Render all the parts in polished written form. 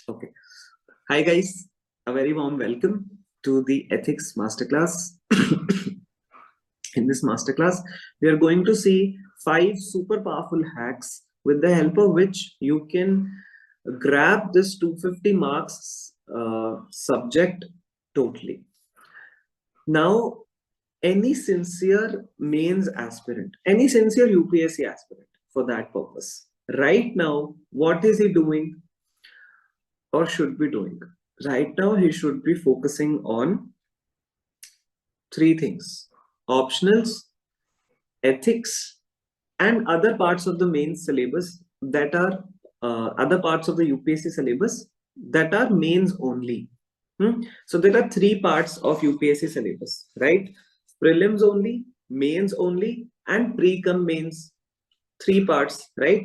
Okay. Hi guys, a very warm welcome to the Ethics Masterclass. In this masterclass, we are going to see 5 super powerful hacks with the help of which you can grab this 250 marks subject totally. Now, any sincere mains aspirant, any sincere UPSC aspirant for that purpose, right now, what is he doing or should be doing? Right now, he should be focusing on 3 things: optionals, ethics, and other parts of the main syllabus that are other parts of the UPSC syllabus that are mains only. So there are 3 parts of UPSC syllabus, right? Prelims only, mains only, and pre-com mains. 3 parts, right?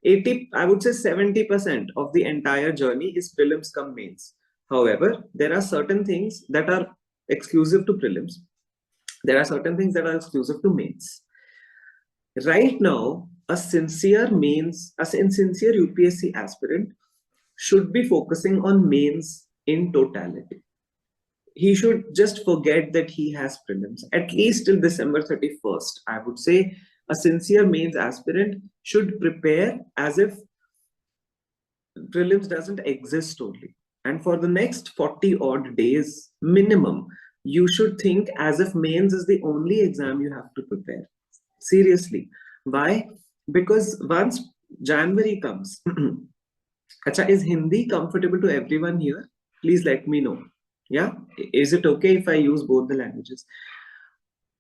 80, I would say 70% of the entire journey is prelims come mains. However, there are certain things that are exclusive to prelims. There are certain things that are exclusive to mains. Right now, a sincere UPSC aspirant should be focusing on mains in totality. He should just forget that he has prelims, at least till December 31st. I would say a sincere mains aspirant should prepare as if prelims doesn't exist totally. And for the next 40 odd days minimum, you should think as if mains is the only exam you have to prepare. Seriously. Why? Because once January comes, Acha, is Hindi comfortable to everyone here? Please let me know. Yeah? Is it okay if I use both the languages?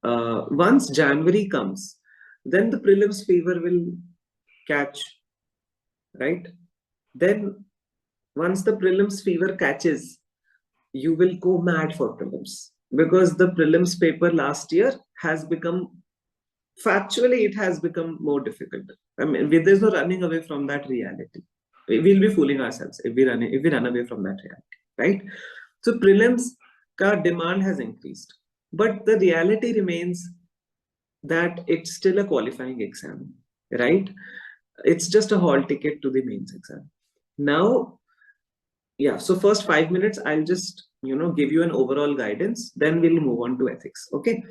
Once January comes, then the prelims fever will catch, right? Then once the prelims fever catches, you will go mad for prelims, because the prelims paper last year has become, factually it has become more difficult. I mean, there's no running away from that reality. We'll be fooling ourselves if we run away from that reality, right? So prelims ka demand has increased, but the reality remains that it's still a qualifying exam, right? It's just a hall ticket to the mains exam. Now, yeah, so first 5 minutes I'll just give you an overall guidance, then we'll move on to ethics. Okay.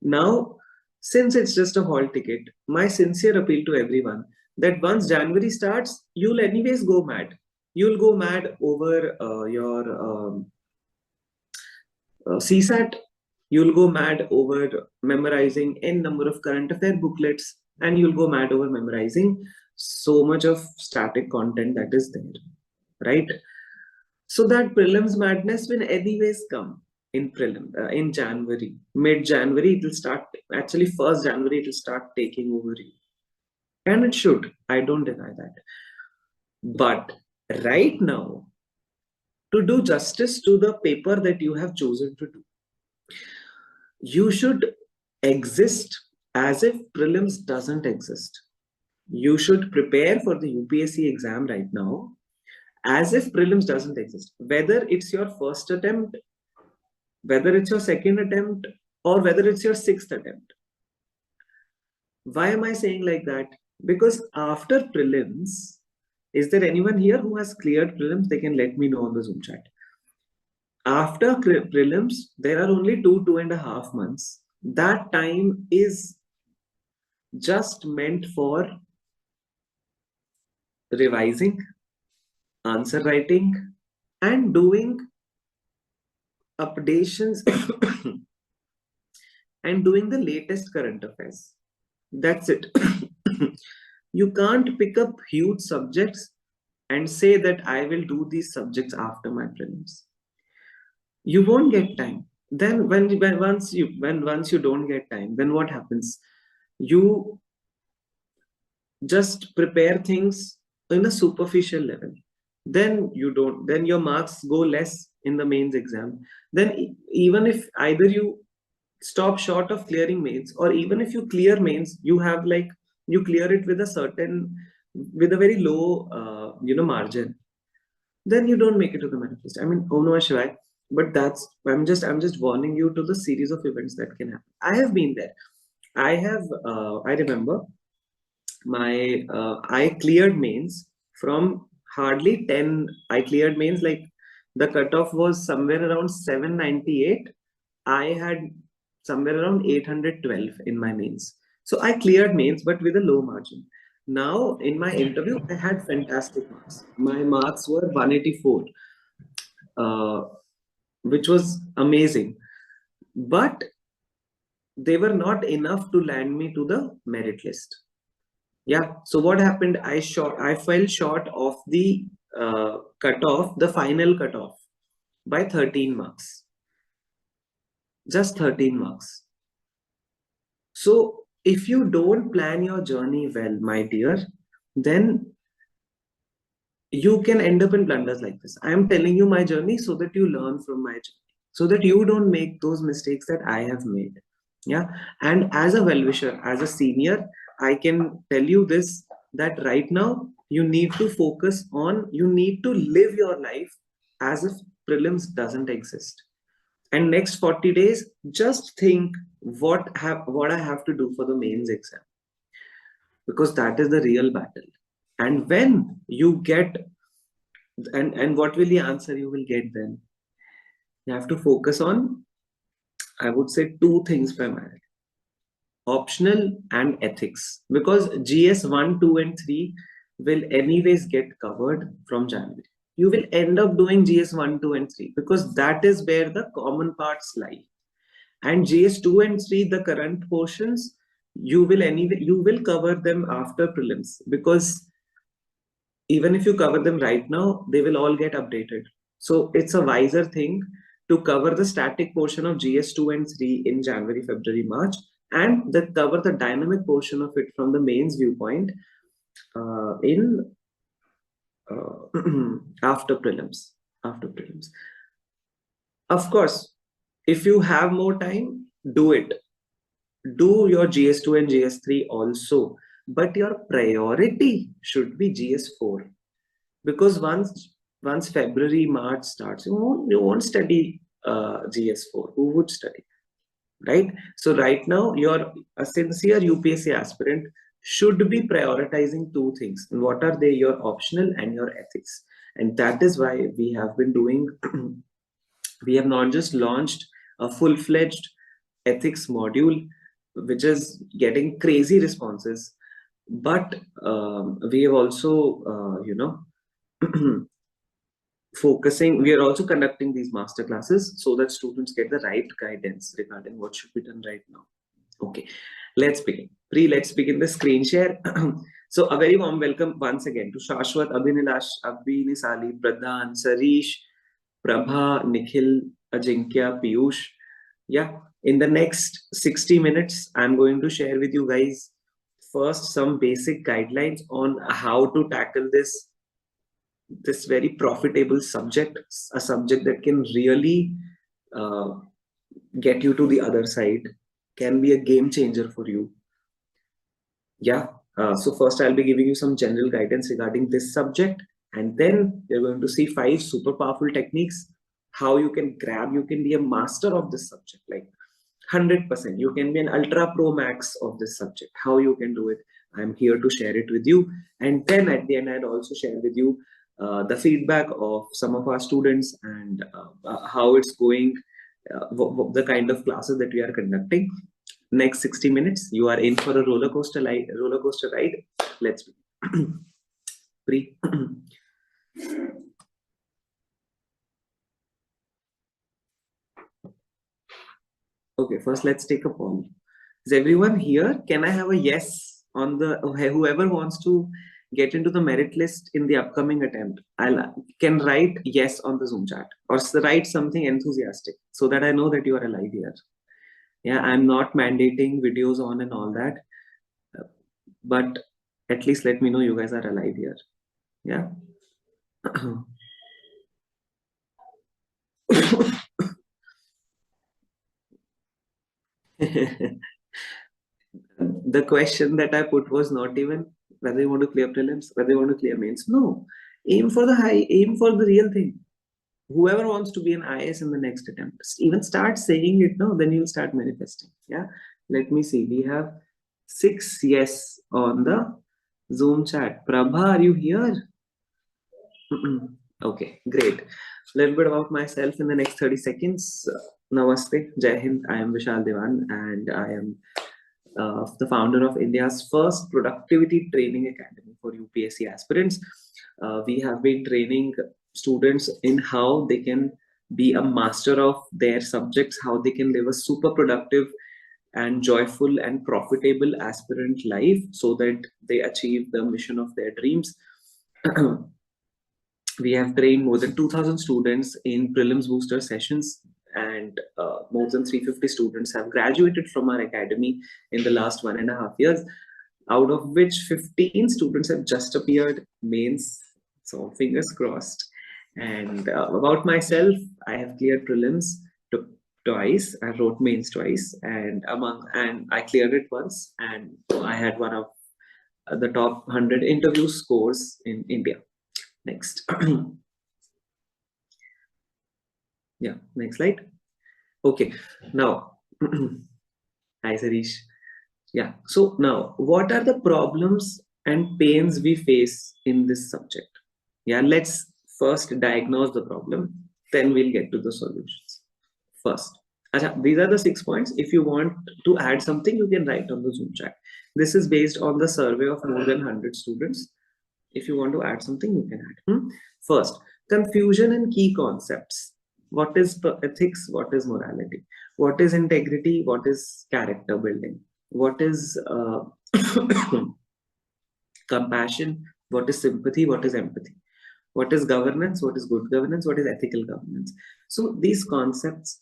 Now, since it's just a hall ticket, my sincere appeal to everyone that once January starts, you'll anyways go mad. You'll go mad over your CSAT. You'll go mad over memorizing n number of current affair booklets, and you'll go mad over memorizing so much of static content that is there, right? So that prelims madness will anyways come in in January, mid-January. It will start, actually 1st January it will start taking over you, and it should. I don't deny that. But right now, to do justice to the paper that you have chosen to do, you should exist as if prelims doesn't exist. You should prepare for the UPSC exam right now as if prelims doesn't exist. Whether it's your first attempt, whether it's your second attempt, or whether it's your 6th attempt. Why am I saying like that? Because after prelims, is there anyone here who has cleared prelims? They can let me know on the Zoom chat. After prelims, there are only 2.5 months. That time is just meant for revising, answer writing, and doing updations and doing the latest current affairs. That's it. You can't pick up huge subjects and say that I will do these subjects after my prelims. You won't get time. Then once you don't get time, then what happens? You just prepare things in a superficial level. Then your marks go less in the mains exam. Then even if either you stop short of clearing mains, or even if you clear mains, you clear it with a very low margin, then you don't make it to the manifest. I mean, oh no, Shivai, but I'm just warning you to the series of events that can happen. I have been there. I remember I cleared mains From hardly 10, I cleared mains. Like the cutoff was somewhere around 798. I had somewhere around 812 in my mains. So I cleared mains, but with a low margin. Now in my interview, I had fantastic marks. My marks were 184, uh, which was amazing. But they were not enough to land me to the merit list. Yeah. So what happened? I fell short of the cutoff, the final cutoff, by 13 marks. Just 13 marks. So if you don't plan your journey well, my dear, then you can end up in blunders like this. I am telling you my journey so that you learn from my journey, so that you don't make those mistakes that I have made. Yeah. And as a well-wisher, as a senior, I can tell you this, that right now you need to focus on, you need to live your life as if prelims doesn't exist. And next 40 days, just think what I have to do for the mains exam, because that is the real battle. And when you get, and what will the answer you will get then? You have to focus on, I would say, two things primarily: optional and ethics. Because GS 1, 2, and 3 will anyways get covered from January. You will end up doing GS 1, 2, and 3 because that is where the common parts lie. And GS 2 and 3, the current portions, you will cover them after prelims, because even if you cover them right now, they will all get updated. So it's a wiser thing to cover the static portion of GS2 and 3 in January, February, March, and then cover the dynamic portion of it from the mains viewpoint in after prelims. After prelims. Of course, if you have more time, do it. Do your GS2 and GS3 also, but your priority should be GS4. Because once February, March starts, you won't study GS4. Who would study, right? So right now, a sincere UPSC aspirant should be prioritizing two things. And what are they? Your optional and your ethics. And that is why we have been doing. We have not just launched a full-fledged ethics module, which is getting crazy responses, but we have also, focusing, we are also conducting these master classes so that students get the right guidance regarding what should be done right now. Okay, let's begin. Let's begin the screen share. So a very warm welcome once again to Shashwat, Abhinilash, Abhinisali, Pradhan, Sarish, Prabha, Nikhil, Ajinkya, Piyush. Yeah, in the next 60 minutes, I'm going to share with you guys first some basic guidelines on how to tackle this very profitable subject, a subject that can really get you to the other side, can be a game changer for you. Yeah. So first I'll be giving you some general guidance regarding this subject, and then you're going to see 5 super powerful techniques, how you can be a master of this subject, like 100%. You can be an ultra pro max of this subject. How you can do it, I'm here to share it with you. And then at the end, I'd also share with you the feedback of some of our students, and how it's going, the kind of classes that we are conducting. Next 60 minutes, you are in for a roller coaster ride. Let's pre. Okay, first let's take a poll. Is everyone here? Can I have a yes on the whoever wants to get into the merit list in the upcoming attempt? Can write yes on the Zoom chat, or write something enthusiastic so that I know that you are alive here. Yeah, I'm not mandating videos on and all that, but at least let me know you guys are alive here. Yeah. The question that I put was not even whether you want to clear prelims, whether you want to clear mains. No, aim for the high, aim for the real thing. Whoever wants to be an IAS in the next attempt, even start saying it now, then you'll start manifesting. Yeah. Let me see. We have 6 yes on the Zoom chat. Prabha, are you here? Okay, great. A little bit about myself in the next 30 seconds. Namaste, Jai Hind. I am Vishal Dewan and I am the founder of India's first productivity training academy for UPSC aspirants. We have been training students in how they can be a master of their subjects, how they can live a super productive and joyful and profitable aspirant life so that they achieve the mission of their dreams. We have trained more than 2000 students in prelims booster sessions, and more than 350 students have graduated from our academy in the last 1.5 years, out of which 15 students have just appeared mains, so fingers crossed. And about myself, I have cleared prelims twice. I wrote mains twice, and I cleared it once, and I had one of the top 100 interview scores in India. Next. Yeah, next slide. Okay, now, hi Sarish. Yeah, so now, what are the problems and pains we face in this subject? Yeah, let's first diagnose the problem, then we'll get to the solutions. First, Acha, these are the 6 points. If you want to add something, you can write on the Zoom chat. This is based on the survey of more than 100 students. If you want to add something, you can add. First, confusion in key concepts. What is ethics? What is morality? What is integrity? What is character building? What is compassion? What is sympathy? What is empathy? What is governance? What is good governance? What is ethical governance? So these concepts,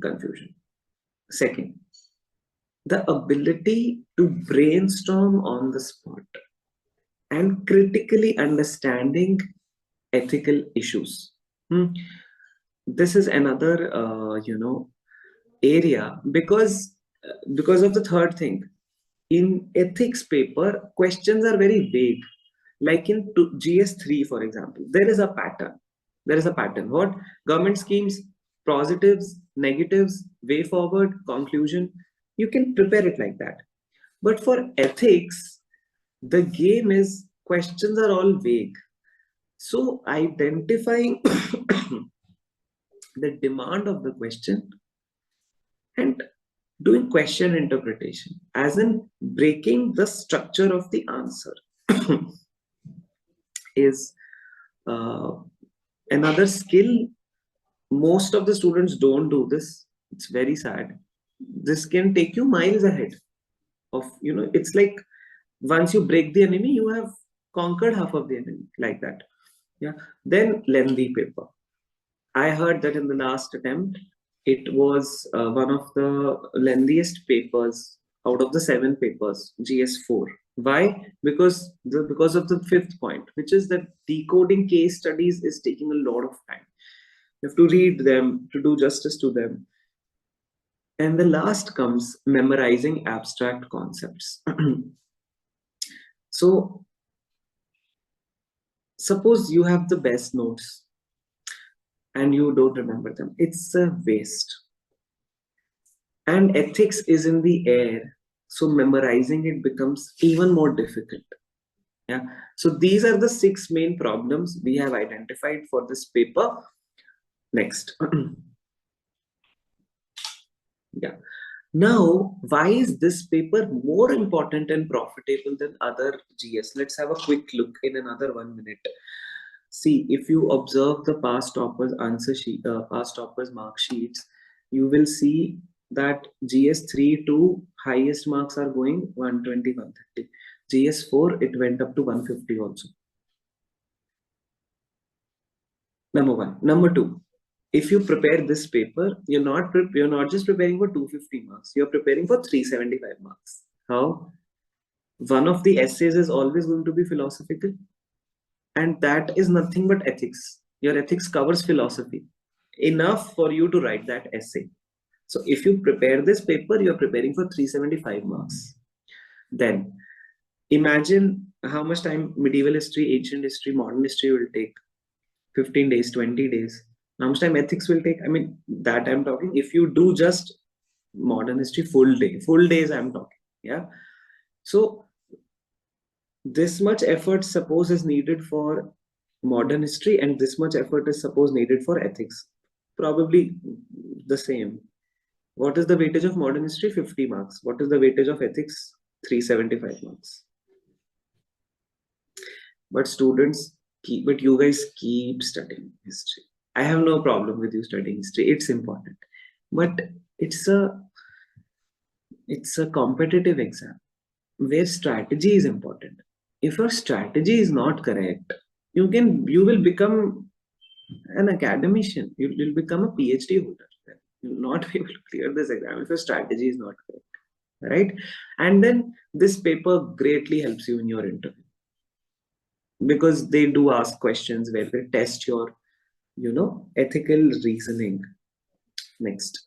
confusion. Second, the ability to brainstorm on the spot and critically understanding ethical issues. This is another area, because of the third thing. In ethics paper, questions are very vague. Like in GS3, for example, there is a pattern. What? Government schemes, positives, negatives, way forward, conclusion. You can prepare it like that. But for ethics, the game is questions are all vague. So identifying the demand of the question and doing question interpretation, as in breaking the structure of the answer, is another skill. Most of the students don't do this. It's very sad. This can take you miles ahead of, it's like once you break the enemy, you have conquered half of the enemy, like that. Yeah. Then lengthy paper. I heard that in the last attempt, it was one of the lengthiest papers out of the 7 papers, GS4. Why? Because of the 5th point, which is that decoding case studies is taking a lot of time. You have to read them to do justice to them. And the last comes memorizing abstract concepts. So suppose you have the best notes and you don't remember them. It's a waste. And ethics is in the air, so memorizing it becomes even more difficult. Yeah. So these are the 6 main problems we have identified for this paper. Next. Yeah. Now, why is this paper more important and profitable than other GS? Let's have a quick look in another 1 minute. See, if you observe the past toppers answer sheet, past toppers mark sheets, you will see that GS3 to highest marks are going 120, 130. GS4, it went up to 150 also. Number 1. Number 2, if you prepare this paper, you're not just preparing for 250 marks, you're preparing for 375 marks. How? One of the essays is always going to be philosophical, and that is nothing but ethics. Your ethics covers philosophy enough for you to write that essay. So if you prepare this paper, you're preparing for 375 marks. Then imagine how much time medieval history, ancient history, modern history will take. 15 days, 20 days. How much time ethics will take? I mean, that I'm talking. If you do just modern history full days I'm talking. Yeah. So this much effort, suppose, is needed for modern history, and this much effort is suppose needed for ethics. Probably the same. What is the weightage of modern history? 50 marks. What is the weightage of ethics? 375 marks. But but you guys keep studying history. I have no problem with you studying history. It's important. But it's a it's a competitive exam where strategy is important. If your strategy is not correct, you will become an academician. You'll become a PhD holder. You'll not be able to clear this exam if your strategy is not correct. Right? And then this paper greatly helps you in your interview because they do ask questions where they test your, ethical reasoning. Next.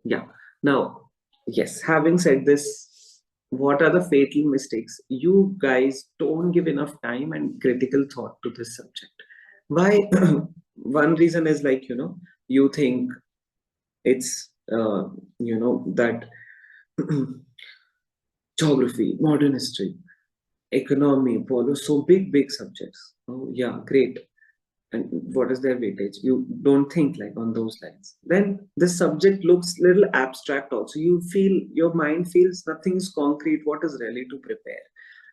Yeah. Now, yes, having said this, what are the fatal mistakes? You guys don't give enough time and critical thought to this subject. Why? One reason is like, you think it's, that geography, modern history, economy, policy, so big subjects. Oh, yeah, great. And what is their weightage? You don't think like on those lines. Then this subject looks little abstract also. You feel your mind feels nothing is concrete. What is really to prepare?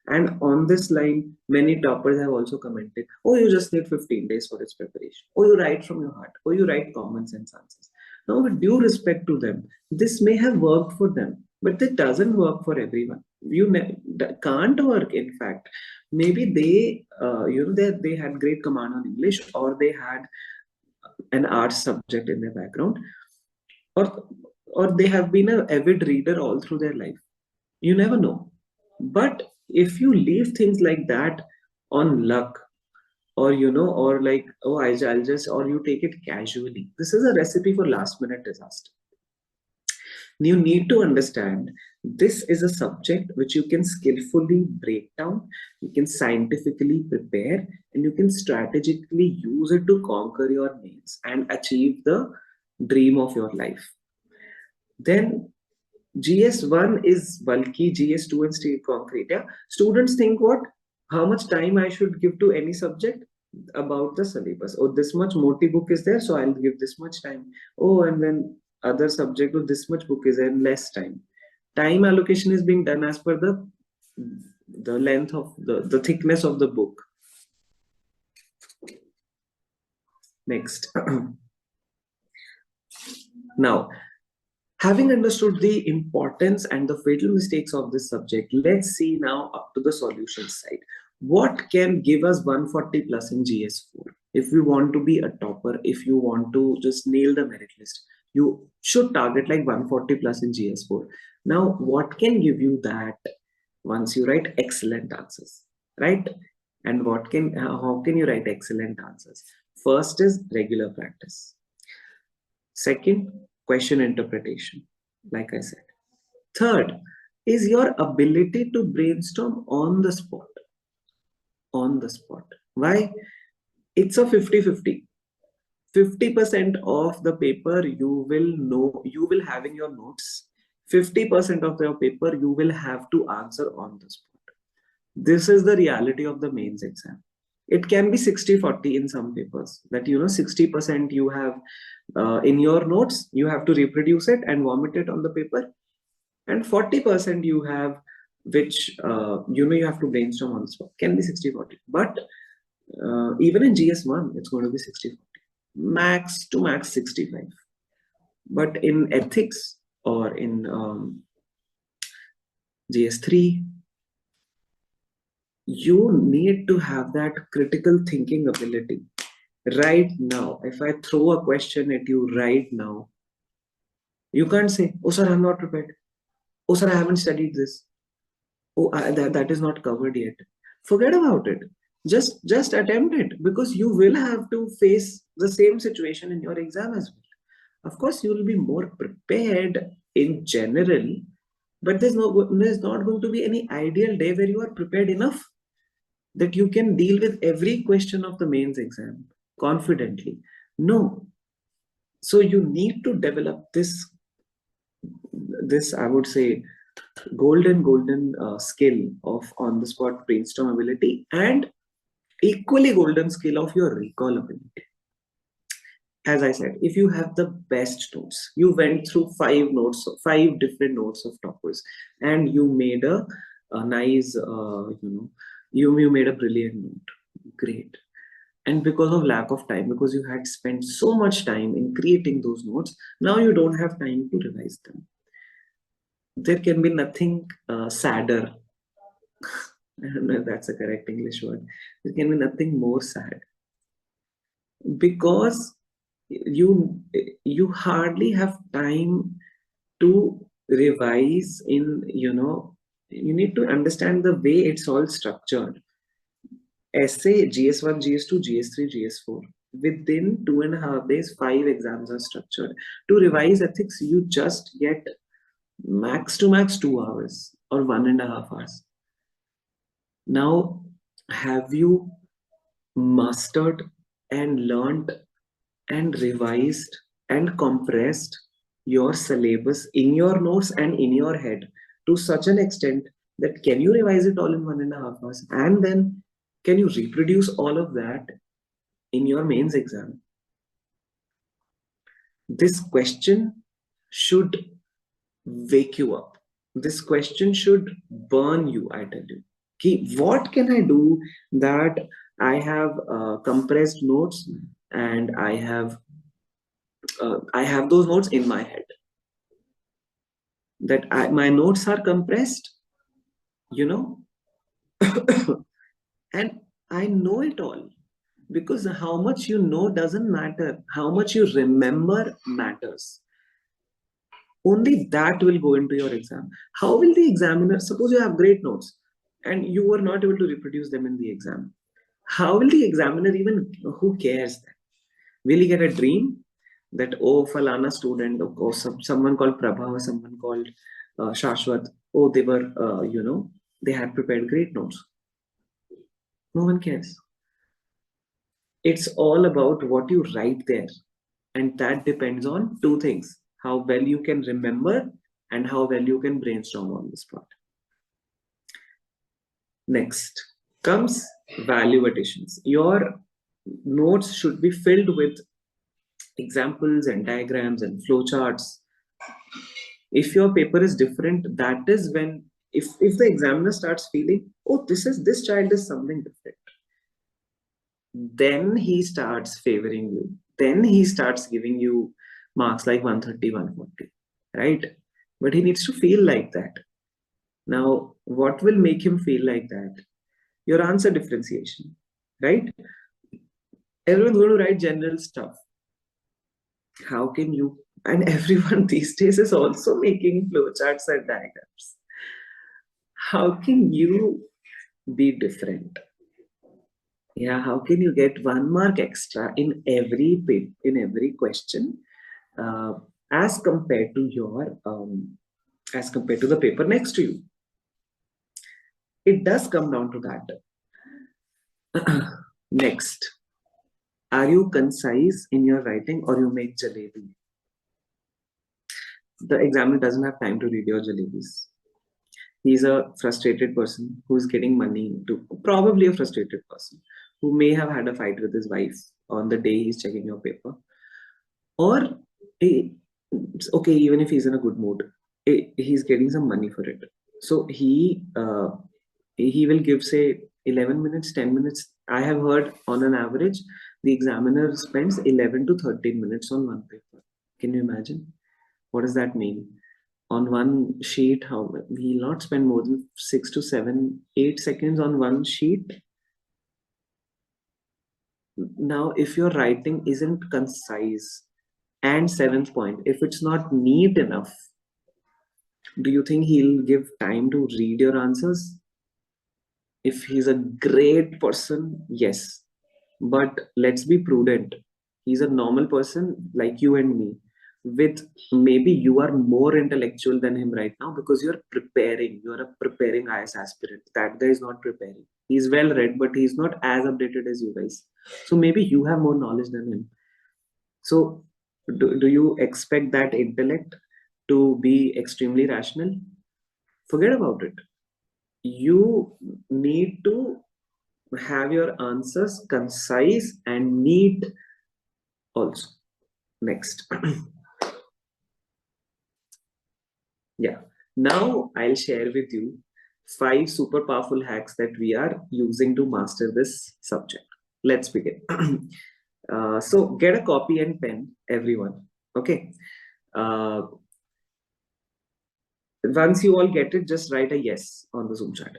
And on this line, many toppers have also commented, oh, you just need 15 days for its preparation. Oh, you write from your heart. Oh, you write common sense answers. Now, with due respect to them, this may have worked for them, but it doesn't work for everyone. That can't work, in fact. Maybe they had great command on English, or they had an art subject in their background, or they have been an avid reader all through their life. You never know. But if you leave things like that on luck, or or like, oh, I'll just, or you take it casually, this is a recipe for last minute disaster. You need to understand this is a subject which you can skillfully break down, you can scientifically prepare, and you can strategically use it to conquer your needs and achieve the dream of your life. Then GS1 is bulky, GS2 and steel concrete. Yeah, students think what? How much time I should give to any subject? About the syllabus. Oh, this much Moti book is there, so I'll give this much time. Oh, and then other subject with this much book is there, less time. Time allocation is being done as per the length of the thickness of the book. Next. Now, having understood the importance and the fatal mistakes of this subject, let's see now up to the solution side. What can give us 140 plus in GS4? If we want to be a topper, if you want to just nail the merit list, you should target like 140 plus in GS4. Now, what can give you that once you write excellent answers, right? And how can you write excellent answers? First is regular practice. Second, question interpretation, like I said. Third is your ability to brainstorm on the spot. On the spot. Why? It's a 50-50. 50% of the paper you will have in your notes. 50% of your paper you will have to answer on the spot. This is the reality of the mains exam. It can be 60-40 in some papers, that 60% you have in your notes, you have to reproduce it and vomit it on the paper, and 40% you have which you have to brainstorm on the spot. Can be 60-40, but even in GS1 it's going to be 60-40, max to max 65. But in ethics or in GS3, you need to have that critical thinking ability. Right now, if I throw a question at you right now, you can't say, oh sir, I'm not prepared. Oh sir, I haven't studied this. Oh, that is not covered yet. Forget about it. Just attempt it, because you will have to face the same situation in your exam as well. Of course, you will be more prepared in general, but there's not going to be any ideal day where you are prepared enough that you can deal with every question of the mains exam confidently. No. So you need to develop this I would say golden skill of on the spot brainstorm ability, and equally golden skill of your recall ability. As I said, if you have the best notes, you went through five different notes of toppers, and you made a nice, you made a brilliant note. Great. And because of lack of time, because you had spent so much time in creating those notes, now you don't have time to revise them. There can be nothing sadder. I don't know if that's a correct English word. There can be nothing more sad, because you hardly have time to revise in, you need to understand the way it's all structured. Essay, GS1, GS2, GS3, GS4. Within 2.5 days, 5 exams are structured. To revise ethics, you just get max to max 2 hours or 1.5 hours. Now, have you mastered and learned and revised and compressed your syllabus in your notes and in your head to such an extent that can you revise it all in 1.5 hours, and then can you reproduce all of that in your mains exam? This question should wake you up. This question should burn you, I tell you. What can I do that I have compressed notes, and I have those notes in my head, that my notes are compressed, you know, and I know it all. Because how much you know doesn't matter, how much you remember matters. Only that will go into your exam. How will the examiner, suppose you have great notes and you were not able to reproduce them in the exam, how will the examiner even, who cares? Will he get a dream that, oh, Falana student, or someone called Prabha, or someone called Shashwat, oh, they were, they had prepared great notes? No one cares. It's all about what you write there. And that depends on two things: how well you can remember and how well you can brainstorm on the spot. Next comes value additions. Your notes should be filled with examples and diagrams and flowcharts. If your paper is different, that is when, if the examiner starts feeling, oh, this child is something different, then he starts favoring you. Then he starts giving you marks like 130, 140, right? But he needs to feel like that. Now, what will make him feel like that? Your answer differentiation, right? Everyone's going to write general stuff. How can you? And everyone these days is also making flowcharts and diagrams. How can you be different? Yeah, how can you get 1 mark extra in every question, uh, as compared to the paper next to you? It does come down to that. Next, are you concise in your writing, or you make jalebi? The examiner doesn't have time to read your jalebis. He's a frustrated person who's getting money to, probably a frustrated person who may have had a fight with his wife on the day he's checking your paper. Or, it's okay, even if he's in a good mood, he's getting some money for it. So he will give, say, 11 minutes, 10 minutes. I have heard on an average, the examiner spends 11 to 13 minutes on one paper. Can you imagine? What does that mean? On one sheet, how he'll not spend more than 6 to 7, 8 seconds on one sheet. Now, if your writing isn't concise, and seventh point, if it's not neat enough, do you think he'll give time to read your answers? If he's a great person, yes. But let's be prudent. He's a normal person like you and me. With maybe you are more intellectual than him right now because you're preparing. You're a preparing IS aspirant. That guy is not preparing. He's well read, but he's not as updated as you guys. So maybe you have more knowledge than him. So do you expect that intellect to be extremely rational? Forget about it. You need to have your answers concise and neat also. Next. Yeah. Now I'll share with you five super powerful hacks that we are using to master this subject. Let's begin. So get a copy and pen, everyone. Okay. Uh, Once you all get it, just write a yes on the Zoom chat.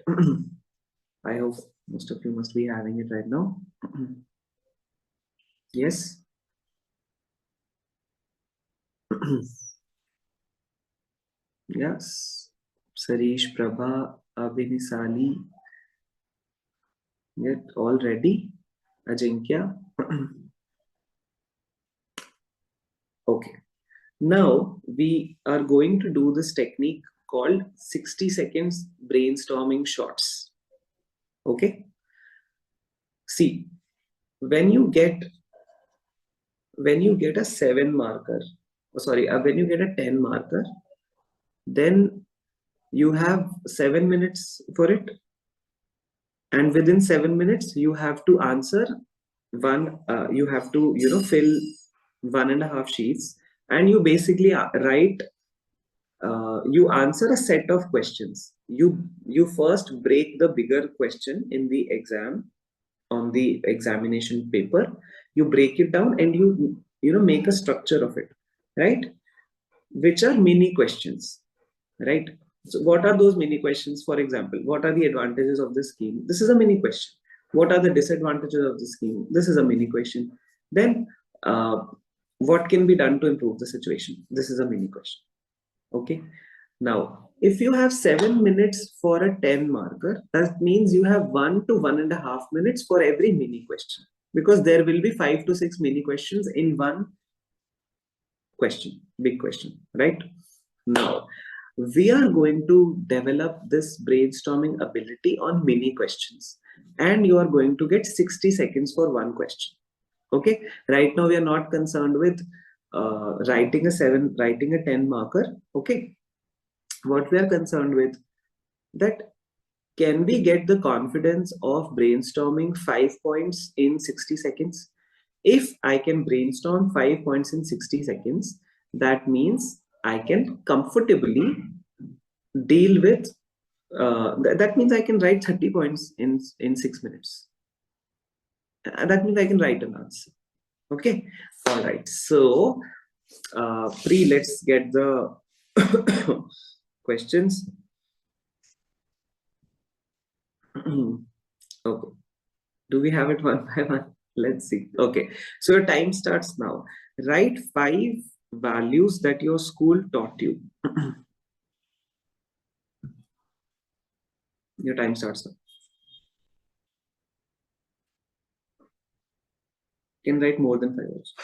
I hope most of you must be having it right now. Yes. Yes. Sarish, Prabha, Abhinisali, yet all ready. Ajinkya. Okay. Now we are going to do this technique called 60 seconds brainstorming shots. Okay. See, when you get a 7 marker, sorry, when you get a 10 marker, then you have 7 minutes for it, and within 7 minutes you have to answer one. You have to fill 1.5 sheets, and you basically write. You answer a set of questions. You first break the bigger question in the exam on the examination paper. You break it down and you make a structure of it, right? Which are mini questions, right? So what are those mini questions? For example, what are the advantages of this scheme? This is a mini question. What are the disadvantages of the scheme? This is a mini question. Then what can be done to improve the situation? This is a mini question. Okay. Now, if you have 7 minutes for a 10 marker, that means you have 1 to 1.5 minutes for every mini question, because there will be 5 to 6 mini questions in one question, big question, right? Now, we are going to develop this brainstorming ability on mini questions, and you are going to get 60 seconds for one question. Okay, right now we are not concerned with writing a 10 marker. Okay, what we are concerned with, that can we get the confidence of brainstorming 5 points in 60 seconds? If I can brainstorm 5 points in 60 seconds, that means I can comfortably deal with, that means I can write 30 points in 6 minutes. That means I can write an answer. Okay. All right. So, Pri, let's get the questions. Okay. Do we have it one by one? Let's see. Okay. So your time starts now. Write 5 values that your school taught you. Your time starts now. You can write more than 5 words.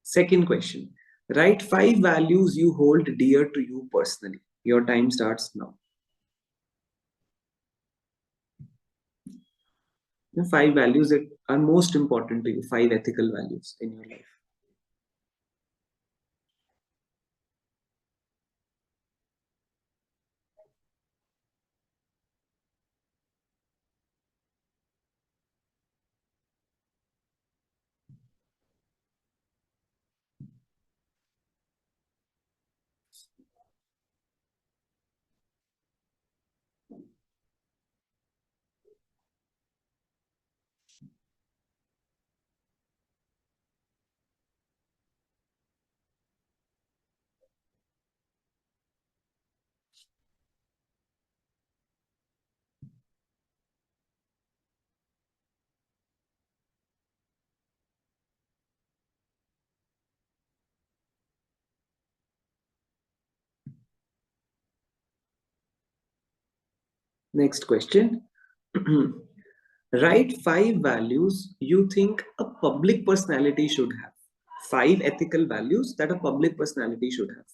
Second question. Write 5 values you hold dear to you personally. Your time starts now. 5 values that are most important to you, 5 ethical values in your life. Next question. Write 5 values you think a public personality should have. 5 ethical values that a public personality should have.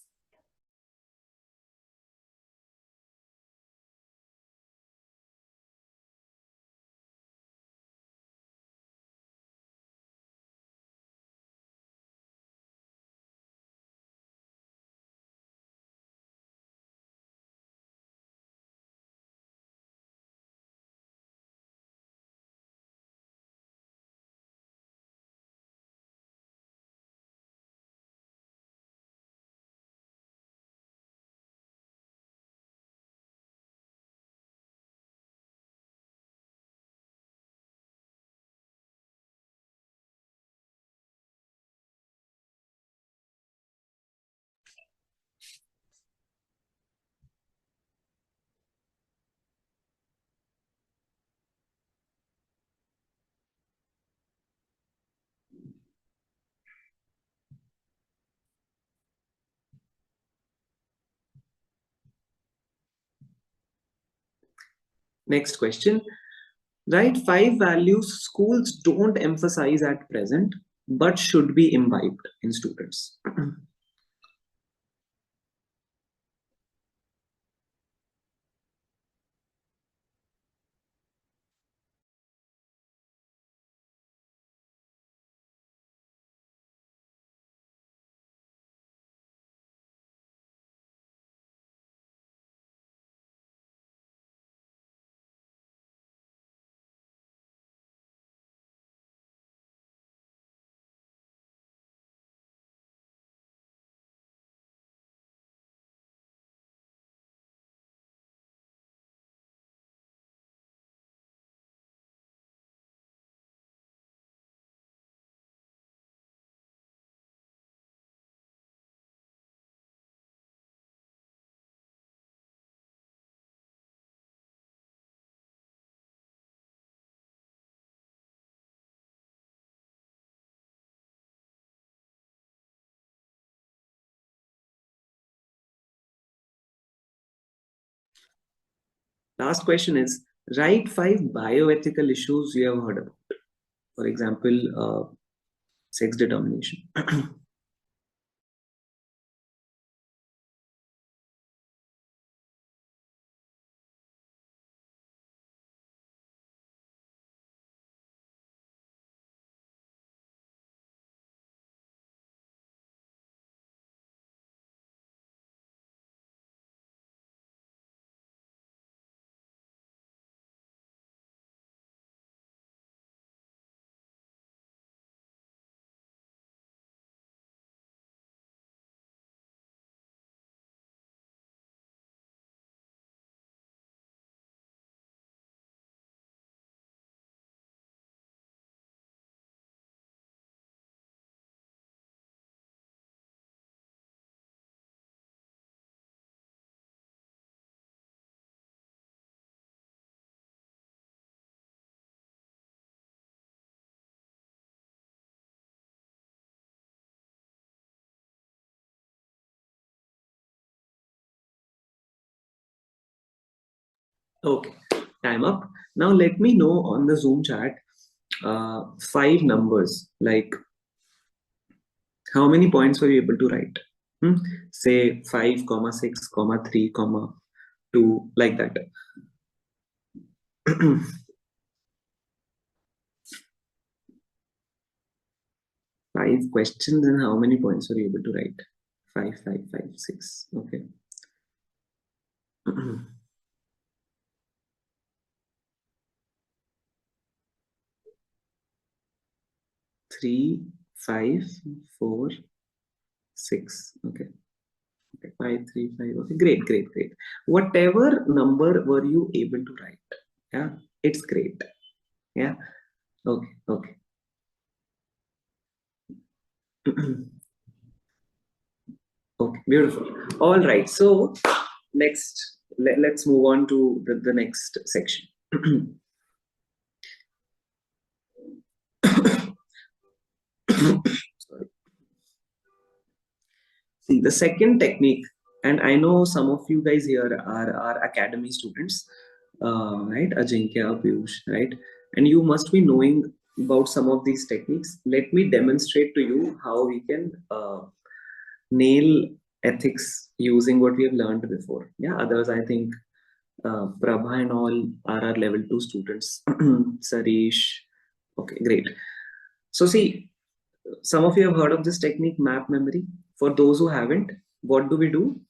Next question. Write 5 values schools don't emphasize at present but should be imbibed in students. Last question is write 5 bioethical issues you have heard about. For example, sex determination. Okay, time up. Now let me know on the Zoom chat 5 numbers, like how many points were you able to write? Hmm? Say 5, comma 6, comma 3, comma 2, like that. 5 questions and how many points were you able to write? 5, 5, 5, 6. Okay. 3, 5, 4, 6. Okay. Okay. 5, 3, 5. Okay. Great, great, great. Whatever number were you able to write? Yeah. It's great. Yeah. Okay. Okay. Okay. Beautiful. All right. So next, let's move on to the next section. Sorry. See, the second technique, and I know some of you guys here are academy students. right? Ajinkya, Piyush, right? And you must be knowing about some of these techniques. Let me demonstrate to you how we can nail ethics using what we have learned before. Yeah, others, I think Prabha and all are our level 2 students. Sarish. Okay, great. So see, some of you have heard of this technique, map memory. For those who haven't, what do we do?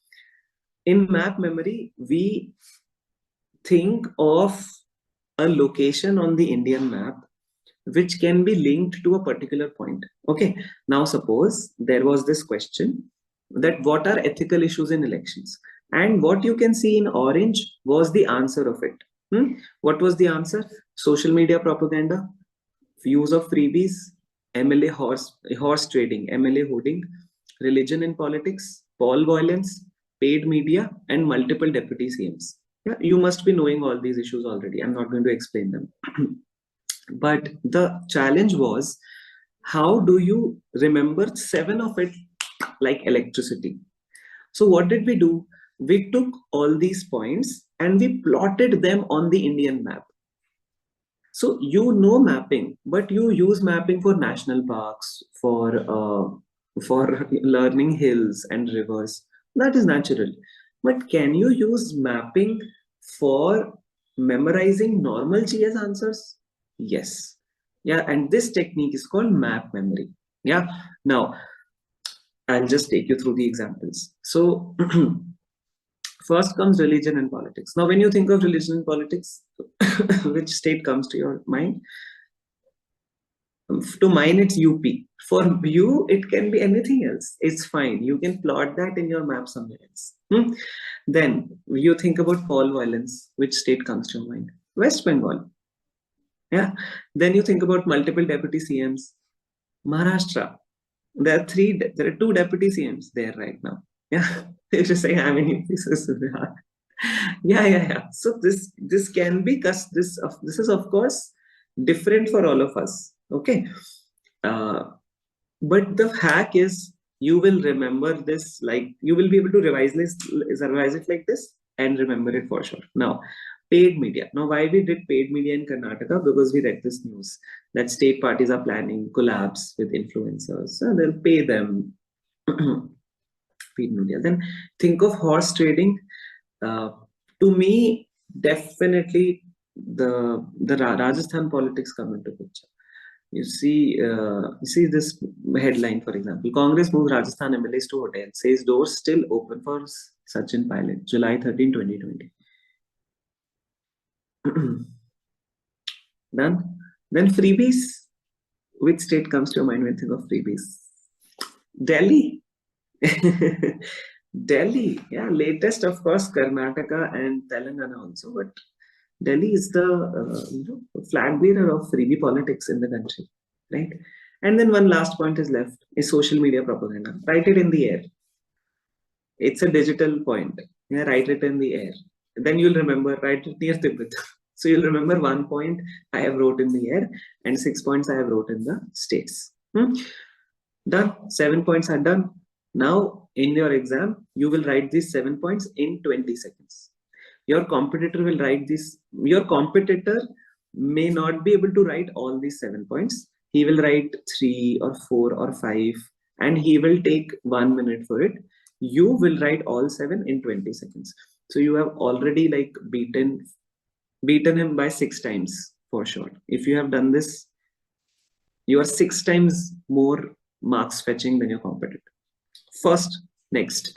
In map memory, we think of a location on the Indian map which can be linked to a particular point. Okay, now suppose there was this question that what are ethical issues in elections? And what you can see in orange was the answer of it. What was the answer? Social media propaganda, use of freebies, MLA horse trading, MLA hoarding, religion in politics, poll violence, paid media, and multiple deputy CMs. Yeah, you must be knowing all these issues already. I'm not going to explain them. But the challenge was, how do you remember 7 of it like electricity? So what did we do? We took all these points and we plotted them on the Indian map. So you know mapping, but you use mapping for national parks, for learning hills and rivers. That is natural. But can you use mapping for memorizing normal GS answers? Yes. Yeah, and this technique is called map memory. Yeah. Now I'll just take you through the examples. So first comes religion and politics. Now, when you think of religion and politics, which state comes to your mind? To mine, it's UP. For you, it can be anything else. It's fine. You can plot that in your map somewhere else. Then you think about poll violence. Which state comes to your mind? West Bengal. Yeah. Then you think about multiple deputy CMs. Maharashtra. There are 2 deputy CMs there right now. Yeah. If you say how many pieces there are. Yeah. So this can be this is of course different for all of us. Okay. But the hack is, you will remember this, like you will be able to revise it like this and remember it for sure. Now, paid media. Now, why we did paid media in Karnataka? Because we read this news that state parties are planning collabs with influencers. So they'll pay them. Paid media. Then think of horse trading. To me, definitely the Rajasthan politics come into picture. You see this headline, for example: Congress moves Rajasthan MLAs to hotel, says doors still open for Sachin pilot, July 13, 2020. Done. Then freebies. Which state comes to your mind when you think of freebies? Delhi. Delhi. Yeah, latest, of course, Karnataka and Telangana also, but Delhi is the flag bearer of freebie politics in the country, right? And then one last point is left, is social media propaganda. Write it in the air. It's a digital point. Yeah, write it in the air. Then you'll remember, write it near Tibet. So you'll remember 1 point I have wrote in the air and 6 points I have wrote in the states. Done. 7 points are done. Now, in your exam, you will write these 7 points in 20 seconds. Your competitor will write this. Your competitor may not be able to write all these 7 points. He will write 3 or 4 or 5, and he will take 1 minute for it. You will write all 7 in 20 seconds. So you have already like beaten him by 6 times for sure. If you have done this, you are 6 times more marks fetching than your competitor. First, next.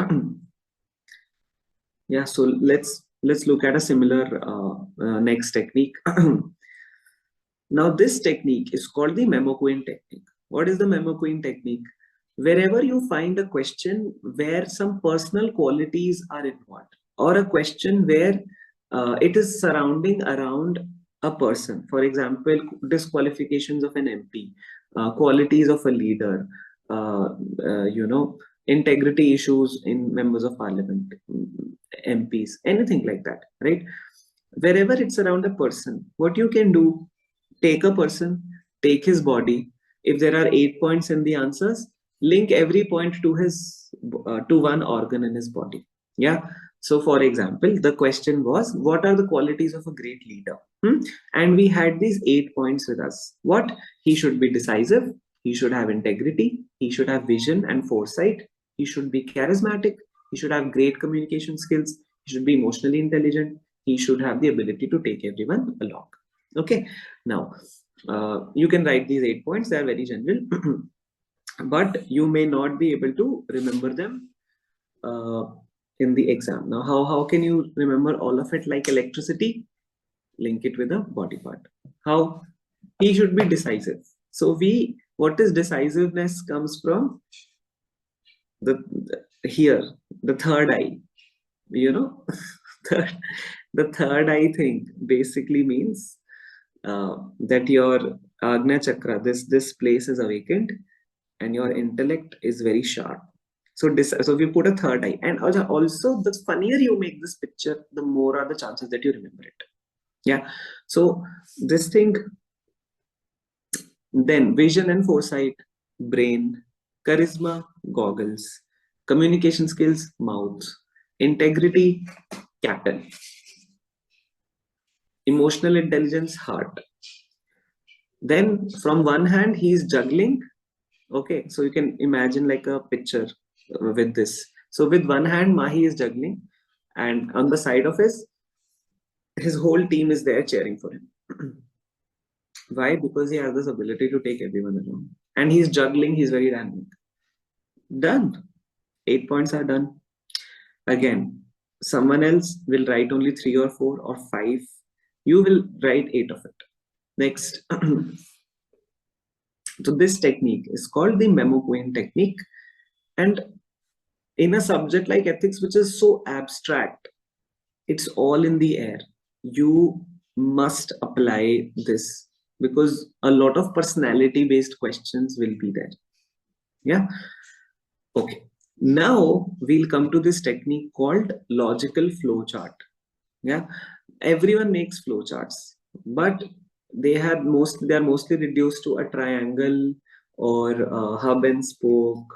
Yeah, so let's look at a similar next technique. Now, this technique is called the memo queen technique. What is the memo queen technique? Wherever you find a question where some personal qualities are involved, or a question where it is surrounding around a person. For example, disqualifications of an MP, qualities of a leader, integrity issues in members of parliament, MPs, anything like that, right? Wherever it's around a person, what you can do, take a person, take his body. If there are 8 points in the answers, link every point to his to one organ in his body. Yeah. So, for example, the question was, what are the qualities of a great leader? And we had these 8 points with us. What? He should be decisive. He should have integrity. He should have vision and foresight. He should be charismatic. He should have great communication skills. He should be emotionally intelligent. He should have the ability to take everyone along. Okay. Now, you can write these 8 points. They are very general, but you may not be able to remember them in the exam. Now, how can you remember all of it like electricity? Link it with a body part. How? He should be decisive. So what is decisiveness comes from the here, the third eye. You know, third, the third eye thing basically means that your Agnya Chakra, this place is awakened, and your intellect is very sharp. So we put a third eye, and also the funnier you make this picture, the more are the chances that you remember it. Yeah. So this thing, then vision and foresight, brain, charisma, goggles, communication skills, mouth, integrity, captain, emotional intelligence, heart. Then from one hand, he is juggling. Okay, so you can imagine like a picture with this. So with one hand, Mahi is juggling, and on the side of his whole team is there cheering for him. Why? Because he has this ability to take everyone along, and he's juggling. He's very dynamic. Done. 8 points are done. Again, someone else will write only 3 or 4 or 5. You will write 8 of it. Next. So this technique is called the memo queen technique, and in a subject like ethics, which is so abstract, it's all in the air. You must apply this because a lot of personality based questions will be there. Yeah. Okay. Now we'll come to this technique called logical flowchart. Yeah. Everyone makes flowcharts, but they are mostly reduced to a triangle or a hub and spoke.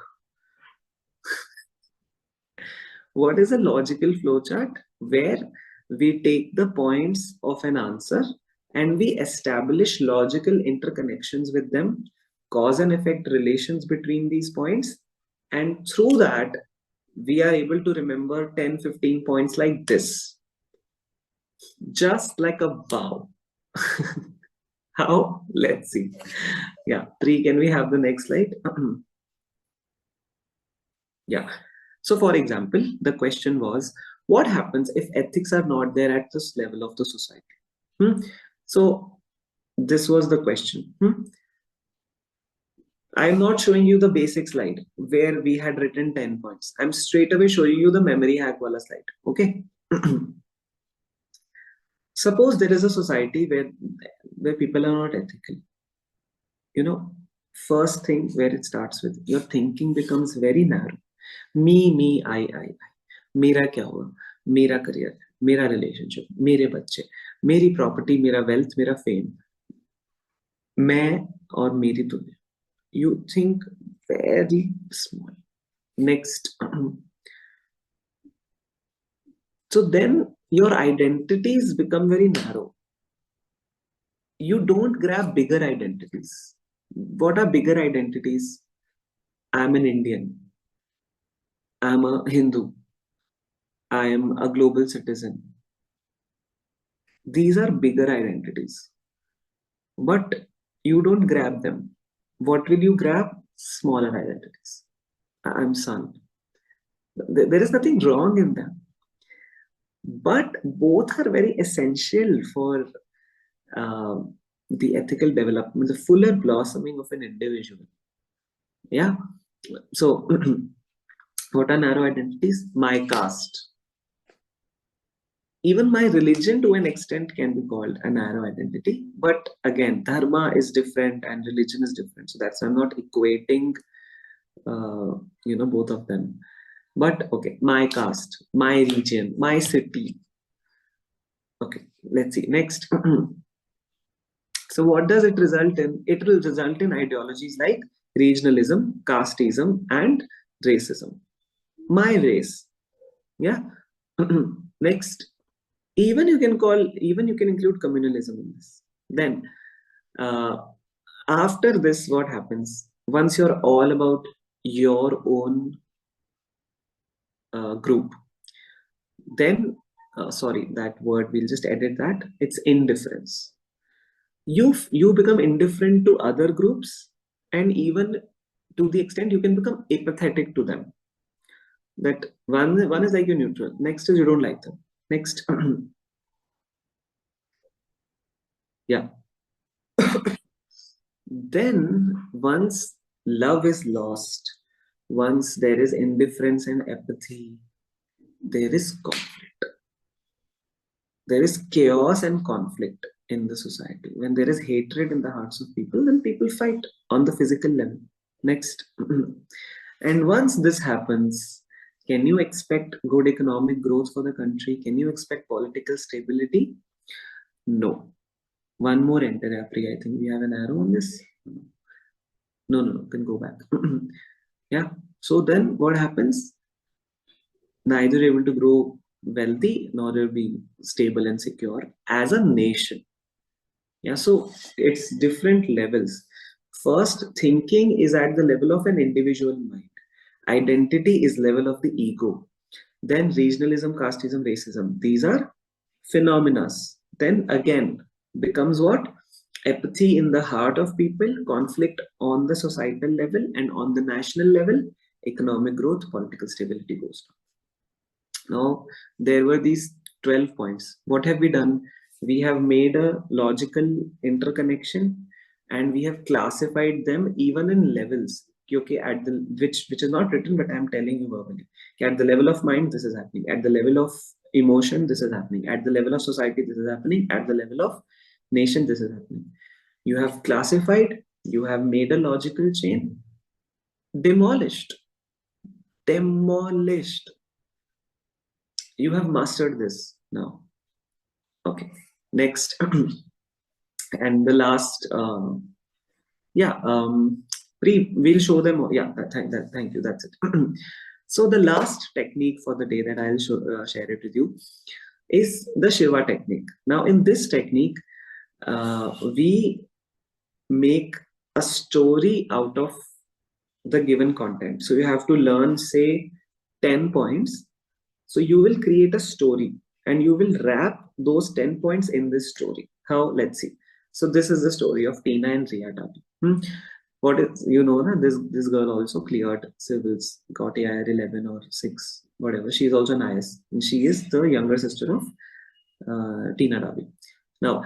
What is a logical flowchart? Where we take the points of an answer and we establish logical interconnections with them, cause and effect relations between these points, and through that, we are able to remember 10-15 points like this, just like a bow. How? Let's see. Yeah, 3. Can we have the next slide? Yeah. So, for example, the question was, what happens if ethics are not there at this level of the society? So, this was the question. I'm not showing you the basic slide where we had written 10 points. I'm straight away showing you the memory hack wala slide. Okay. Suppose there is a society where people are not ethical. You know, first thing where it starts with, your thinking becomes very narrow. Me, I. मेरा क्या हुआ, मेरा career, मेरा relationship, मेरे बच्चे, मेरी property, मेरा wealth, मेरा फेम, मैं और मेरी दुनिया. You think very small. Next. So then your identities become very narrow. You don't grab bigger identities. What are bigger identities? I'm an Indian. I'm a Hindu. I am a global citizen. These are bigger identities. But you don't grab them. What will you grab? Smaller identities. I'm son. There is nothing wrong in them. But both are very essential for the ethical development, the fuller blossoming of an individual. Yeah. So, what are narrow identities? My caste. Even my religion to an extent can be called a narrow identity. But again, dharma is different and religion is different. So that's why I'm not equating, both of them. But okay, my caste, my region, my city. Okay, let's see. Next. So what does it result in? It will result in ideologies like regionalism, casteism, and racism. My race. Yeah. Next, even you can call, even you can include communalism in this. Then uh, after this, what happens once you're all about your own group, then sorry, that word, we'll just edit that, it's indifference. You become indifferent to other groups, and even to the extent you can become apathetic to them. That one is like you're neutral, next is you don't like them, next. Yeah. Then once love is lost, once there is indifference and apathy, there is there is chaos and conflict in the society. When there is hatred in the hearts of people, then people fight on the physical level. Next. And once this happens, can you expect good economic growth for the country? Can you expect political stability? No. One more enter, Apri. I think we have an arrow on this. No, no, no. Can go back. Yeah. So then what happens? Neither able to grow wealthy nor be stable and secure as a nation. Yeah, so it's different levels. First, thinking is at the level of an individual mind. Identity is level of the ego. Then regionalism, casteism, racism. These are phenomena. Then again becomes what? Apathy in the heart of people, conflict on the societal level, and on the national level, economic growth, political stability goes down. Now, there were these 12 points. What have we done? We have made a logical interconnection, and we have classified them even in levels. Okay, at the which is not written, but I'm telling you verbally. Okay, at the level of mind, this is happening. At the level of emotion, this is happening. At the level of society, this is happening. At the level of nation, this is happening. You have classified, you have made a logical chain, demolished, demolished. You have mastered this now. Okay, next. And the last, yeah, we'll show them. Yeah, thank you. That's it. So the last technique for the day that I'll share it with you is the Shiva technique. Now, in this technique, we make a story out of the given content. So you have to learn, say, 10 points. So you will create a story and you will wrap those 10 points in this story. How? Let's see. So this is the story of Tina and Ria Dabi. What is, you know, this girl also cleared civils, got AIR 11 or 6, whatever. She's also an IS. And she is the younger sister of Tina Dabi. Now,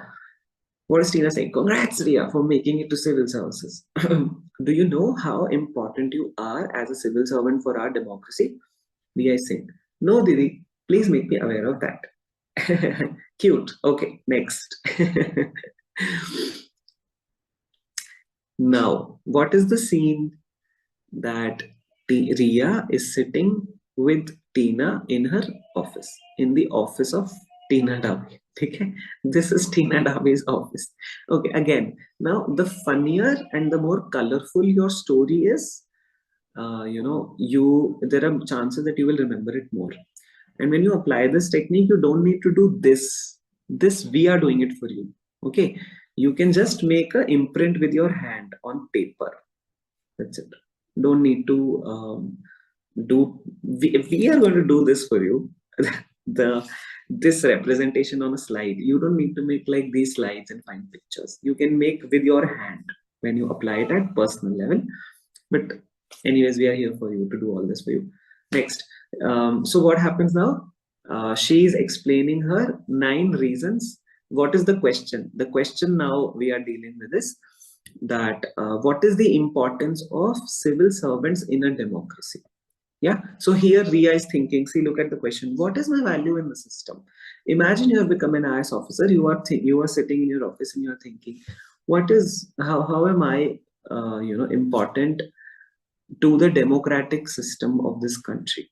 what is Tina saying? Congrats, Ria, for making it to civil services. Do you know how important you are as a civil servant for our democracy? Ria is saying, no, Didi, please make me aware of that. Cute. Okay, next. Now, what is the scene that Ria is sitting with Tina in her office, in the office of Tina Dabi. Okay, this is Tina Dabi's office. Okay, again, now the funnier and the more colorful your story is, there are chances that you will remember it more. And when you apply this technique, you don't need to do this. This we are doing it for you. Okay, you can just make an imprint with your hand on paper. That's it. Don't need to we are going to do this for you. This representation on a slide. You don't need to make like these slides and find pictures. You can make with your hand when you apply it at personal level. But anyways, we are here for you to do all this for you. Next. So what happens now? She is explaining her 9 reasons. What is the question? The question now we are dealing with is that what is the importance of civil servants in a democracy? Yeah. So here Ria is thinking, see, look at the question. What is my value in the system? Imagine you have become an IS officer. You are sitting in your office and you are thinking, how am I, important to the democratic system of this country?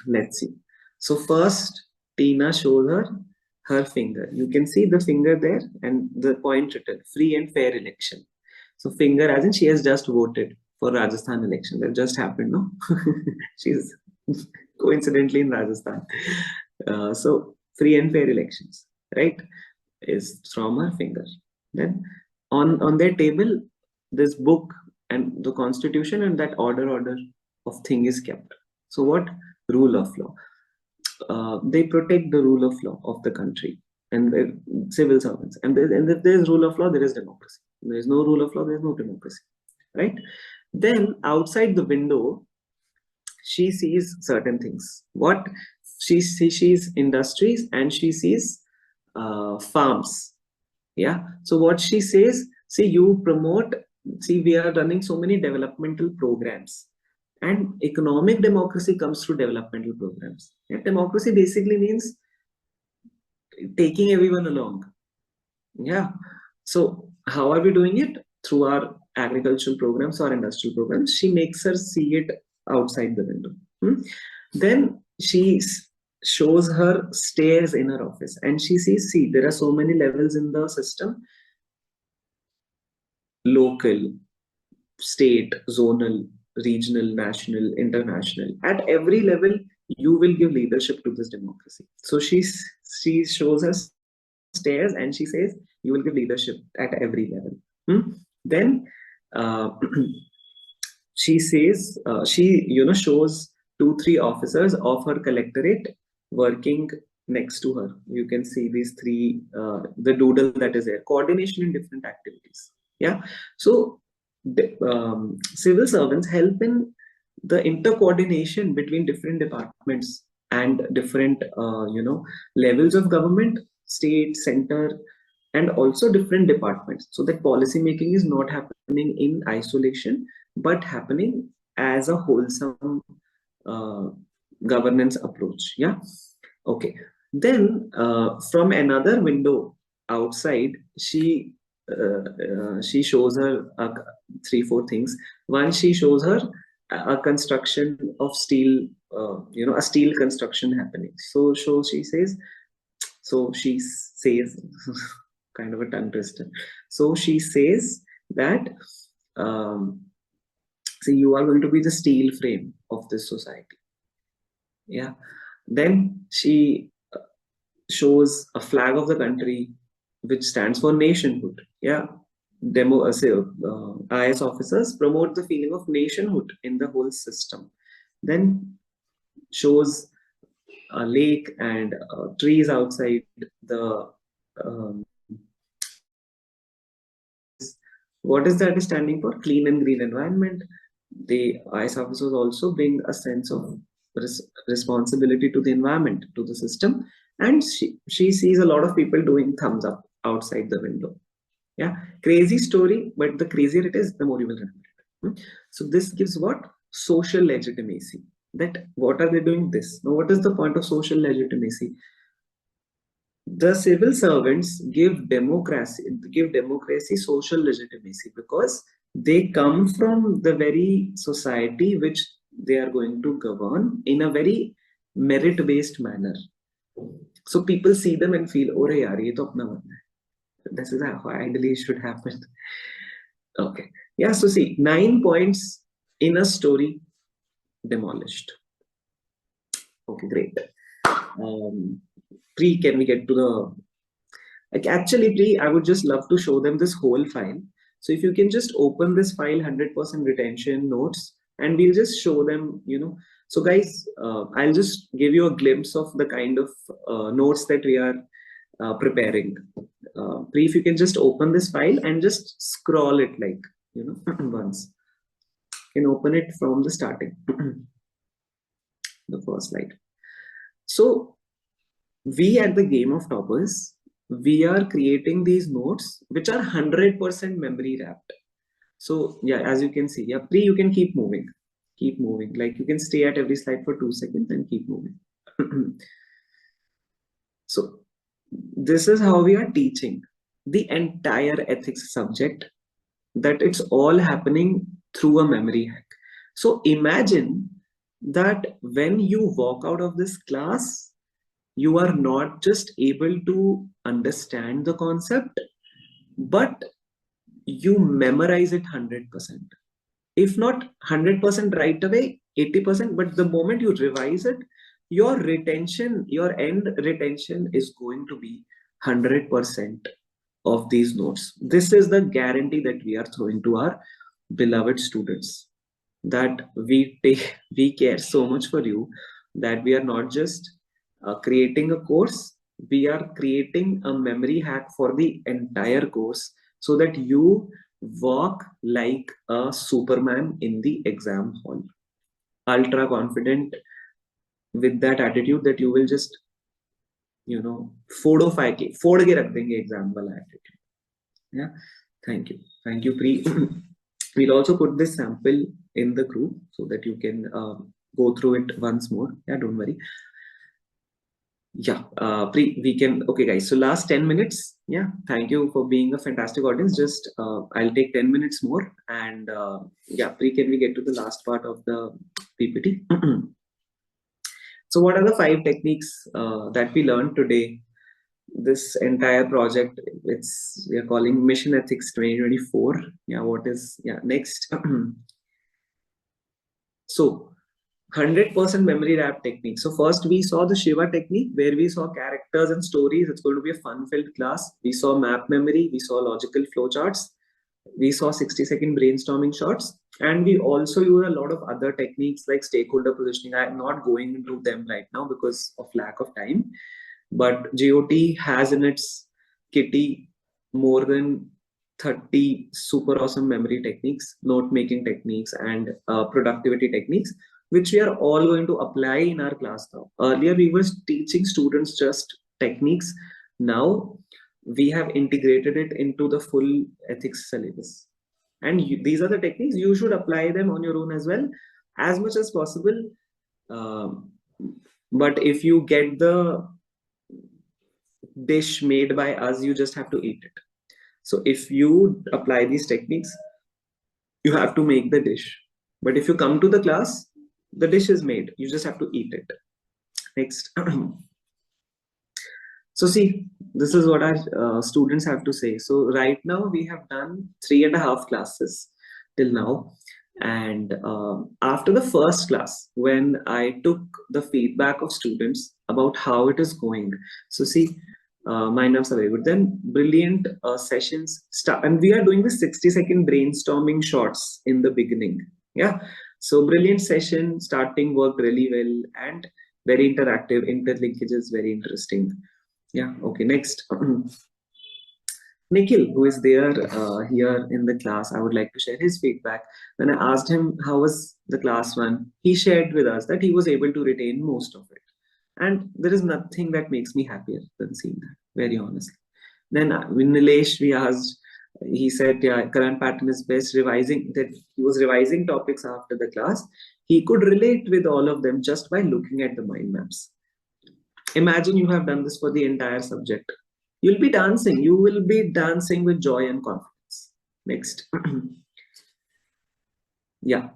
Let's see. So first, Tina showed her finger. You can see the finger there and the point written, free and fair election. So finger as in she has just voted for Rajasthan election. That just happened, no? She's coincidentally in Rajasthan. So free and fair elections, right, is from her finger. Then on their table, this book and the constitution and that order of thing is kept. So what? Rule of law. They protect the rule of law of the country and the civil servants. And if there is rule of law, there is democracy. If there is no rule of law, there is no democracy, right? Then outside the window, she sees certain things. What she sees industries and she sees farms. Yeah. So what she says, see, you promote. See, we are running so many developmental programs, and economic democracy comes through developmental programs. Yeah, democracy basically means taking everyone along. Yeah. So how are we doing it? Through our agricultural programs or industrial programs. She makes her see it outside the window. Then she shows her stairs in her office and she sees, see, there are so many levels in the system: local, state, zonal, regional, national, international. At every level, you will give leadership to this democracy. So she shows us stairs and she says you will give leadership at every level. Then uh, she says she shows 2-3 officers of her collectorate working next to her. You can see these three, the doodle that is there, coordination in different activities. Yeah. So civil servants help in the intercoordination between different departments and different levels of government, state, center, and also different departments, so that policy making is not happening in isolation but happening as a wholesome uh, governance approach. Yeah. Okay. Then from another window outside, she shows her 3-4 things. One, she shows her a construction of steel, a steel construction happening. So she says, kind of a tongue twister. So she says that, um, see, you are going to be the steel frame of this society. Yeah. Then she shows a flag of the country which stands for nationhood. Yeah. IS officers promote the feeling of nationhood in the whole system. Then shows a lake and trees outside the. Um, what is that standing for? Clean and green environment. The IS officers also bring a sense of responsibility to the environment, to the system, and she sees a lot of people doing thumbs up outside the window. Yeah, crazy story, but the crazier it is, the more you will remember it. So this gives what? Social legitimacy. That what are they doing this? Now, what is the point of social legitimacy? The civil servants give democracy social legitimacy because they come from the very society which they are going to govern in a very merit based manner. So people see them and feel, oh yaar, ye to apna banna hai. This is how ideally it should happen. Okay. Yeah, so see, 9 points in a story demolished. Okay, great. Pre, can we get to the, like, actually, Pre, I would just love to show them this whole file. So if you can just open this file, 100% retention notes, and we'll just show them, So guys, I'll just give you a glimpse of the kind of notes that we are preparing. Pre, if you can just open this file and just scroll it like, once. You can open it from the starting, the first slide. So we at the Game of Toppers, we are creating these notes which are 100% memory wrapped. So yeah, as you can see, yeah, Pre, you can keep moving. Keep moving. Like you can stay at every slide for 2 seconds and keep moving. So this is how we are teaching the entire ethics subject, that it's all happening through a memory hack. So imagine that when you walk out of this class, you are not just able to understand the concept, but you memorize it 100%. If not 100% right away, 80%, but the moment you revise it, your retention, your end retention is going to be 100% of these notes. This is the guarantee that we are throwing to our beloved students, that we care so much for you, that we are not just creating a course, we are creating a memory hack for the entire course, so that you walk like a Superman in the exam hall, ultra confident, with that attitude that you will just, you know, फोड़ के रख देंगे exam वाला attitude. Yeah, thank you Pri. We'll also put this sample in the group so that you can go through it once more. Yeah, don't worry. Yeah, Pri, we can, okay guys, so last 10 minutes. Yeah, thank you for being a fantastic audience. Just I'll take 10 minutes more, and yeah, Pri, can we get to the last part of the PPT? So what are the 5 techniques that we learned today? This entire project, we are calling Mission Ethics 2024. Yeah, what is, yeah, next. So 100% memory wrap technique. So first we saw the Shiva technique, where we saw characters and stories. It's going to be a fun-filled class. We saw map memory, we saw logical flowcharts, we saw 60-second brainstorming shots, and we also use a lot of other techniques like stakeholder positioning. I'm not going into them right now because of lack of time, but GOT has in its kitty more than 30 super awesome memory techniques, note making techniques, and productivity techniques, which we are all going to apply in our class now. Earlier we were teaching students just techniques. Now we have integrated it into the full ethics syllabus, and these are the techniques. You should apply them on your own as well, as much as possible. But if you get the dish made by us, you just have to eat it. So if you apply these techniques, you have to make the dish. But if you come to the class, the dish is made, you just have to eat it. Next. So see, this is what our students have to say. So right now we have done 3.5 classes till now. And after the first class, when I took the feedback of students about how it is going, so see, my notes are very good. Then brilliant sessions start, and we are doing the 60-second brainstorming shots in the beginning. Yeah, so brilliant session starting worked really well, and very interactive, interlinkages, very interesting. Yeah, okay, next. Nikhil, who is there here in the class, I would like to share his feedback. When I asked him how was the class one, he shared with us that he was able to retain most of it. And there is nothing that makes me happier than seeing that, very honestly. Then when Nilesh, we asked, he said, yeah, current pattern is best, revising, that he was revising topics after the class. He could relate with all of them just by looking at the mind maps. Imagine you have done this for the entire subject. You'll be dancing. You will be dancing with joy and confidence. Next. Yeah.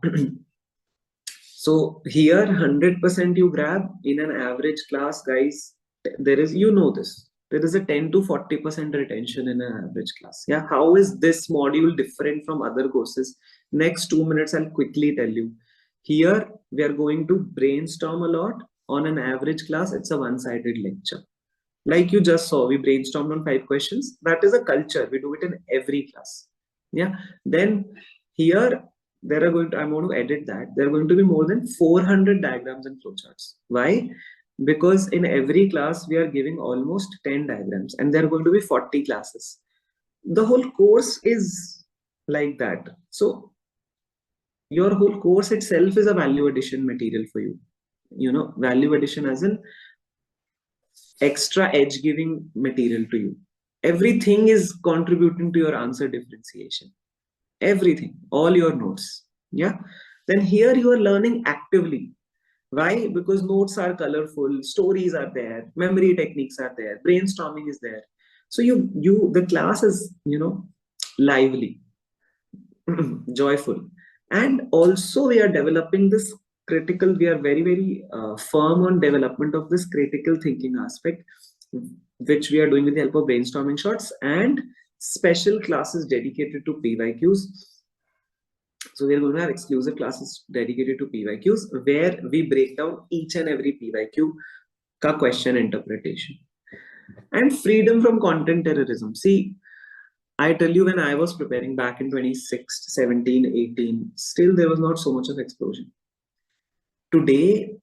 So here 100% you grab in an average class, guys. There is, you know this, there is a 10 to 40% retention in an average class. Yeah. How is this module different from other courses? Next 2 minutes, I'll quickly tell you. Here we are going to brainstorm a lot. On an average class, it's a one-sided lecture. Like you just saw, we brainstormed on 5 questions. That is a culture. We do it in every class. Yeah. Then here, there are going to, I'm going to edit that. There are going to be more than 400 diagrams and flowcharts. Why? Because in every class, we are giving almost 10 diagrams, and there are going to be 40 classes. The whole course is like that. So your whole course itself is a value addition material for you. You know, value addition as in extra edge giving material to you. Everything is contributing to your answer differentiation. Everything, all your notes. Yeah. Then here you are learning actively. Why? Because notes are colorful, stories are there, memory techniques are there, brainstorming is there. So the class is, you know, lively, joyful. And also we are developing this critical, we are very firm on development of this critical thinking aspect, which we are doing with the help of brainstorming shots and special classes dedicated to PYQs. So we're going to have exclusive classes dedicated to PYQs where we break down each and every PYQ ka question interpretation. And freedom from content terrorism. See, I tell you, when I was preparing back in 26, 17, 18, still there was not so much of explosion. Today,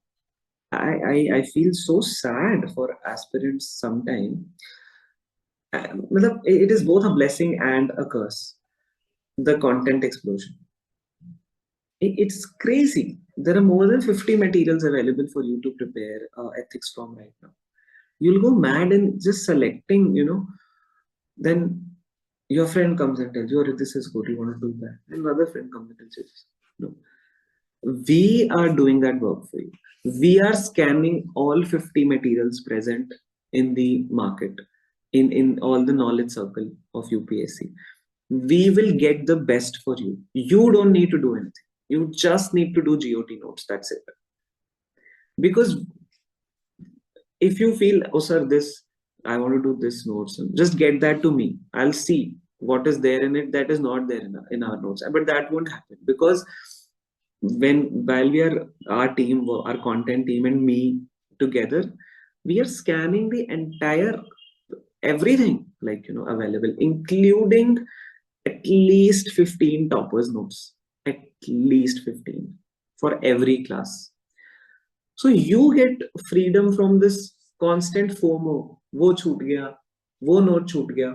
I feel so sad for aspirants sometimes. It is both a blessing and a curse, the content explosion. It's crazy. There are more than 50 materials available for you to prepare ethics from right now. You'll go mad in just selecting, then your friend comes and tells you, "Oh, this is good, you want to do that." And another friend comes and tells you, "No." We are doing that work for you. We are scanning all 50 materials present in the market, in all the knowledge circle of UPSC. We will get the best for you. You don't need to do anything. You just need to do GOT notes. That's it. Because if you feel, "Oh, sir, I want to do this notes," just get that to me. I'll see what is there in it that is not there in our notes. But that won't happen because while we are our team, our content team, and me together, we are scanning the entire everything available, including at least 15 toppers notes, at least 15 for every class. So you get freedom from this constant FOMO. वो छूट गया, वो note छूट गया,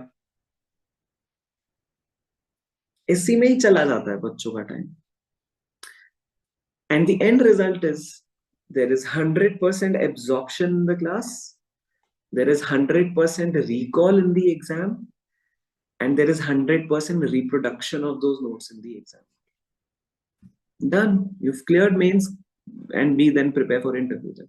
इसी में ही चला जाता है बच्चों का time. And the end result is there is 100% absorption in the class, there is 100% recall in the exam, and there is 100% reproduction of those notes in the exam. Done. You've cleared mains, and we then prepare for interviews.